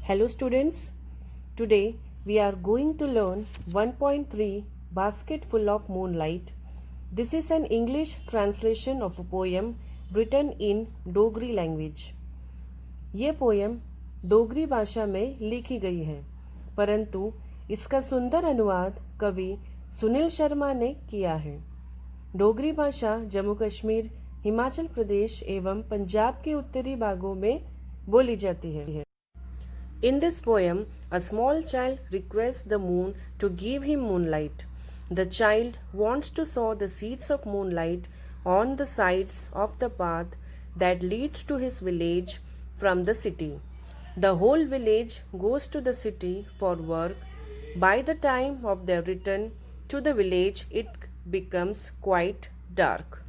Hello students, today we are going to learn 1.3 Basket Full of Moonlight. This is an English translation of a poem written in Dogri language. ये poem Dogri भाषा में लिखी गई है, परंतु इसका सुंदर अनुवाद कवि सुनील शर्मा ने किया है। डोगरी भाषा जम्मू कश्मीर, हिमाचल प्रदेश एवं पंजाब के उत्तरी भागों में बोली जाती है। In this poem, a small child requests the moon to give him moonlight. The child wants to sow the seeds of moonlight on the sides of the path that leads to his village from the city. The whole village goes to the city for work. By the time of their return to the village, it becomes quite dark.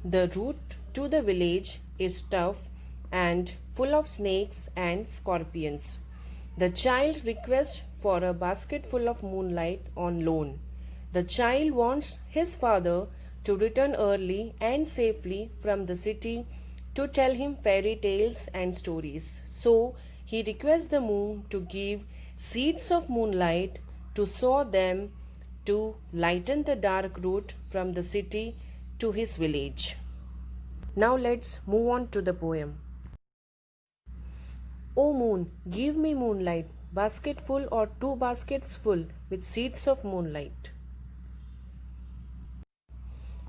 The route to the village is tough and full of snakes and scorpions. The child requests for a basket full of moonlight on loan. The child wants his father to return early and safely from the city to tell him fairy tales and stories. So he requests the moon to give seeds of moonlight to sow them to lighten the dark route from the city to his village. Now let's move on to the poem. O moon, give me moonlight, basket full or 2 baskets full with seeds of moonlight.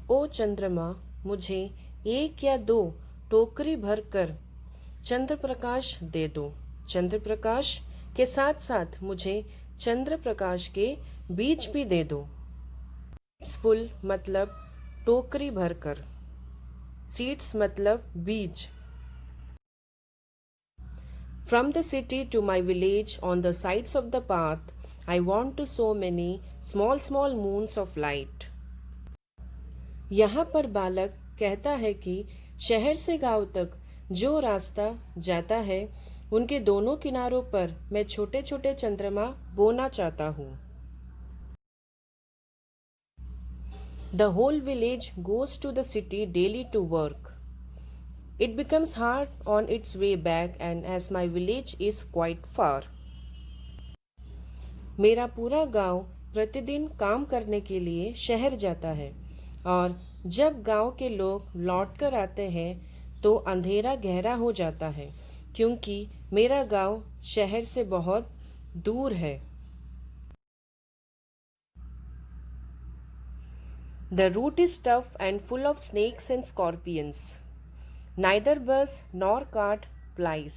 ओ चंद्रमा, मुझे 1 या 2 टोकरी भर कर चंद्र प्रकाश दे दो। चंद्र प्रकाश के साथ साथ मुझे चंद्र प्रकाश के बीज भी दे दो। सीड्स फुल मतलब टोकरी भर कर, सीड्स मतलब बीज। From the city to my village on the sides of the path, I want to sow many small moons of light. यहाँ पर बालक कहता है कि शहर से गांव तक जो रास्ता जाता है, उनके दोनों किनारों पर मैं छोटे छोटे चंद्रमा बोना चाहता हूँ। The whole village goes to the city daily to work. It becomes hard on its way back and as my village is quite far. मेरा पूरा गांव प्रतिदिन काम करने के लिए शहर जाता है और जब गांव के लोग लौटकर आते हैं तो अंधेरा गहरा हो जाता है क्योंकि मेरा गांव शहर से बहुत दूर है। The route is tough and full of snakes and scorpions. Neither bus nor cart plies.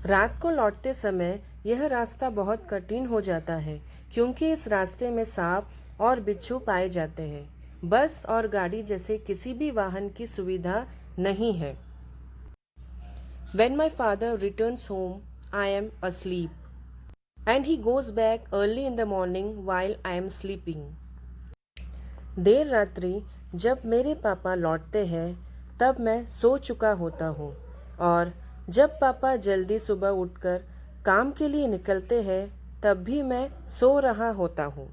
रात को लौटते समय यह रास्ता बहुत कठिन हो जाता है क्योंकि इस रास्ते में सांप और बिच्छू पाए जाते हैं। बस और गाड़ी जैसे किसी भी वाहन की सुविधा नहीं है। When my father returns home, I am asleep, and he goes back early in the morning while I am sleeping. देर रात्रि जब मेरे पापा लौटते हैं तब मैं सो चुका होता हूँ और जब पापा जल्दी सुबह उठकर काम के लिए निकलते हैं तब भी मैं सो रहा होता हूँ।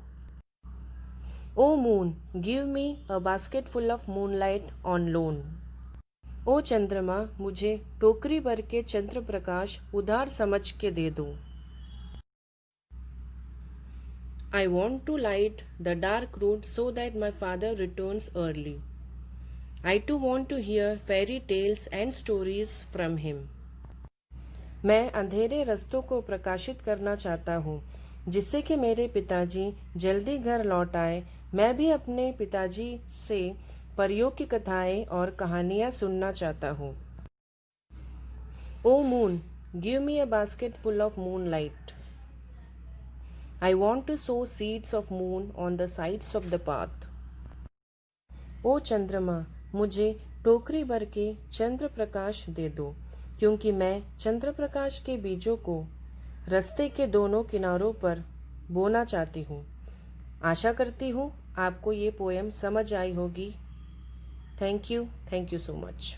O moon, give me a basket full of moonlight on loan. ओ चंद्रमा, मुझे टोकरी भर के चंद्र प्रकाश उधार समझ के दे दो। I want to light the dark road so that my father returns early. I too want to hear fairy tales and stories from him. मैं अंधेरे रास्तों को प्रकाशित करना चाहता हूँ जिससे कि मेरे पिताजी जल्दी घर लौट आए। मैं भी अपने पिताजी से परियों की कथाएं और कहानियाँ सुनना चाहता हूँ। O moon, give me a basket full of moonlight. I want to sow seeds of moon on the sides of the path. ओ चंद्रमा, मुझे टोकरी भर के चंद्र प्रकाश दे दो क्योंकि मैं चंद्र प्रकाश के बीजों को रास्ते के दोनों किनारों पर बोना चाहती हूँ। आशा करती हूँ आपको ये पोएम समझ आई होगी। Thank you so much.